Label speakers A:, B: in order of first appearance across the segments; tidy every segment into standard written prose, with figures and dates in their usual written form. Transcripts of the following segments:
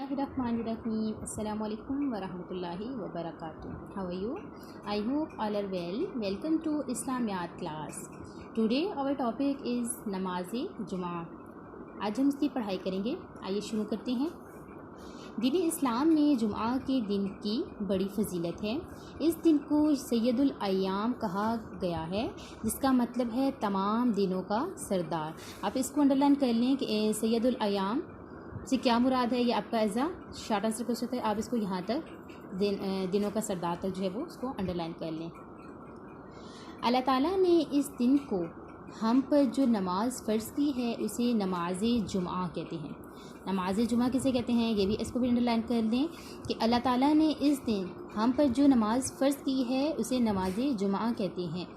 A: Bismillahirrahmanirrahim. Assalamu alaikum wa rahmatullahi wa barakatuh. How are you? I hope all are well. Welcome to Islamiyat class. Today our topic is नमाज़ जुमा. आज हम इसकी पढ़ाई करेंगे. आइए शुरू करते हैं. दीन इस्लाम में जुमा के दिन की बड़ी फजीलत है. इस दिन को सैयदुल अय्याम कहा गया है, जिसका मतलब है तमाम दिनों का सरदार. आप इसको अंडरलाइन कर लें कि सैयदुल अय्याम से क्या मुराद है. ये आपका as a short answer question है. आप इसको यहाँ तक दिनों का सरदार तक जो है वो उसको अंडरलाइन कर लें. अल्लाह ताला ने इस दिन को हम पर जो नमाज फ़र्ज़ की है उसे नमाज जुमा कहते हैं. नमाज जुमा किसे कहते हैं, ये भी इसको भी अंडरलाइन कर लें कि अल्लाह ताला ने इस दिन हम पर जो नमाज फ़र्ज़ की है उसे नमाज जुमा कहते हैं,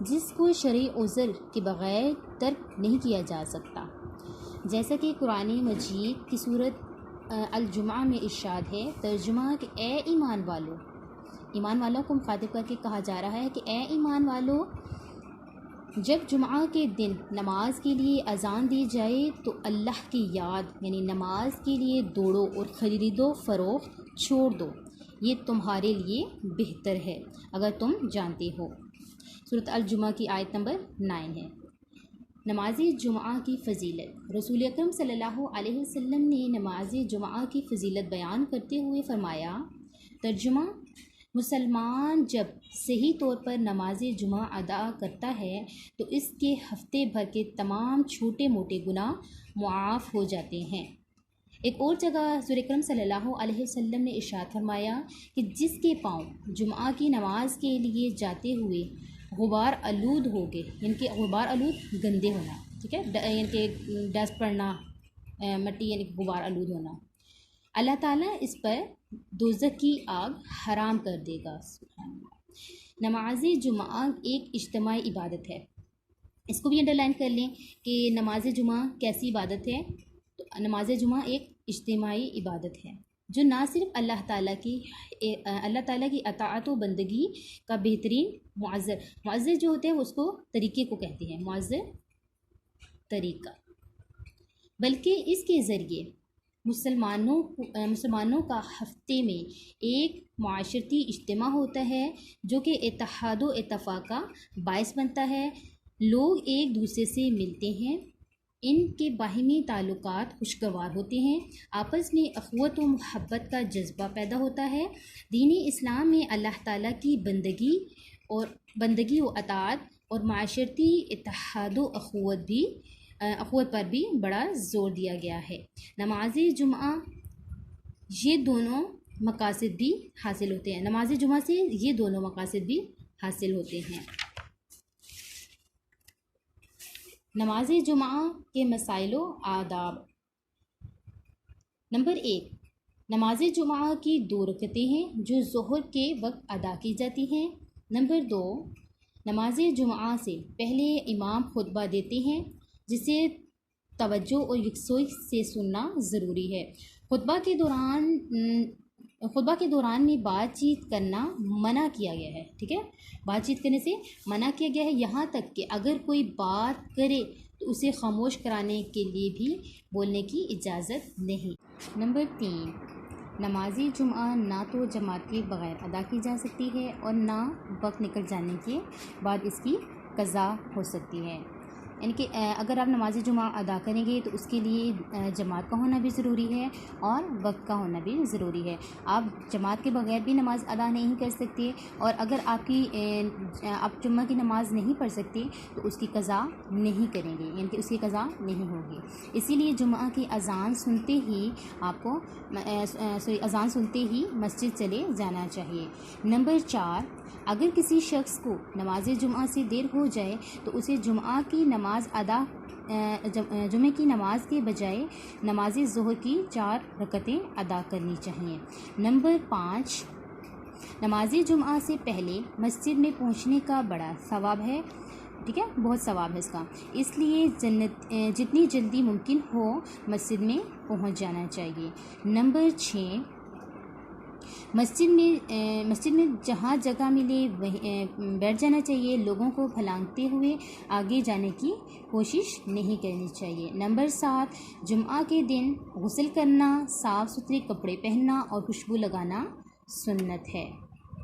A: जिसको शरई उज़र के बग़ैर तर्क नहीं किया जा सकता. जैसा कि कुरान मजीद की सूरत अल-जुमा में इरशाद है, तर्जुमा कि ए ईमान वालों को मुखातिब करके कहा जा रहा है कि ए ईमान वालों, जब जुमा के दिन नमाज के लिए अज़ान दी जाए तो अल्लाह की याद यानी नमाज के लिए दौड़ो और ख़रीदो फ़रोख्त छोड़ दो. ये तुम्हारे लिए बेहतर है अगर तुम जानते हो. सूरत अल-जुमा की आयत नंबर 9 है. नमाज जुमा की फ़जीलत. रसूल अकरम सल्लल्लाहु अलैहि वसल्लम ने नमाज जुमा की फ़जीलत बयान करते हुए फ़रमाया, तर्जुमा, मुसलमान जब सही तौर पर नमाज जुमा अदा करता है तो इसके हफ्ते भर के तमाम छोटे मोटे गुनाह मुआफ़ हो जाते हैं. एक और जगह रसूल अकरम सल्लल्लाहु अलैहि वसल्लम ने इरशाद फरमाया कि जिसके पाँव जुमा की नमाज के लिए जाते हुए गुबार आलूद हो गए, यानी कि गुबार आलूद गंदे होना, ठीक है, यानी कि डस्ट पड़ना, मिट्टी यानी कि गुबार आलूद होना, अल्लाह ताला इस पर दोज़ख की आग हराम कर देगा. नमाज जुमा एक इज्तिमाई इबादत है. इसको भी अंडरलाइन कर लें कि नमाज जुमा कैसी इबादत है. तो नमाज जुमा एक इज्तिमाई इबादत है जो ना सिर्फ अल्लाह ताला की अताअत व बंदगी का बेहतरीन मुअज़्ज़र जो होते हैं उसको तरीक़े को कहते हैं, मुअज़्ज़र तरीक़ा, बल्कि इसके ज़रिए मुसलमानों का हफ्ते में एक माशरती इज्तिमा होता है जो कि इत्तेहाद व इत्तफ़ाक़ का बायस बनता है. लोग एक दूसरे से मिलते हैं, इनके बाहिमी ताल्लुकात खुशगवार होते हैं, आपस में अख़ुवत व मोहब्बत का जज्बा पैदा होता है. दीन इस्लाम में अल्लाह ताला की बंदगी व अताअत और माशरती इत्तेहाद व अख़ुवत पर भी बड़ा ज़ोर दिया गया है. नमाज जुमा ये दोनों मकासद भी हासिल होते हैं. नमाज जुमा से ये दोनों मकासद भी हासिल होते हैं. नमाज जुमा के मसाइलो आदाब. नंबर 1, नमाज जुमा की 2 रकअतें हैं जो ज़ोहर के वक्त अदा की जाती हैं. नंबर 2, नमाज जुमा से पहले इमाम खुतबा देते हैं जिसे तवज्जो और यकसोई से सुनना ज़रूरी है. खुतबा के दौरान में बातचीत करना मना किया गया है, ठीक है, बातचीत करने से मना किया गया है. यहाँ तक कि अगर कोई बात करे तो उसे खामोश कराने के लिए भी बोलने की इजाज़त नहीं. नंबर 3, नमाज जुमा ना तो जमात के बग़ैर अदा की जा सकती है और ना वक्त निकल जाने के बाद इसकी क़ज़ा हो सकती है. यानी कि अगर आप नमाज जुमा अदा करेंगे तो उसके लिए जमात का होना भी ज़रूरी है और वक्त का होना भी ज़रूरी है. आप जमात के बगैर भी नमाज अदा नहीं कर सकते, और अगर आप जुम्मा की नमाज़ नहीं पढ़ सकते तो उसकी क़ज़ा नहीं करेंगे, यानी कि उसकी क़ज़ा नहीं होगी. इसीलिए जुम्मा की अज़ान सुनते ही मस्जिद चले जाना चाहिए. नंबर 4, अगर किसी शख्स को नमाज जुमा से देर हो जाए तो उसे जुमे की नमाज के बजाय नमाज ज़ोहर की 4 रकअतें अदा करनी चाहिए. नंबर 5, नमाज जुमा से पहले मस्जिद में पहुंचने का बड़ा सवाब है, ठीक है, बहुत सवाब है इसका. इसलिए जितनी जल्दी मुमकिन हो मस्जिद में पहुंच जाना चाहिए. नंबर 6, مسجد میں جہاں جگہ ملے وہیں بیٹھ جانا چاہیے. لوگوں کو پھلانگتے ہوئے آگے جانے کی کوشش نہیں کرنی چاہیے. نمبر 7، جمعہ کے دن غسل کرنا، صاف ستھرے کپڑے پہننا اور خوشبو لگانا سنت ہے.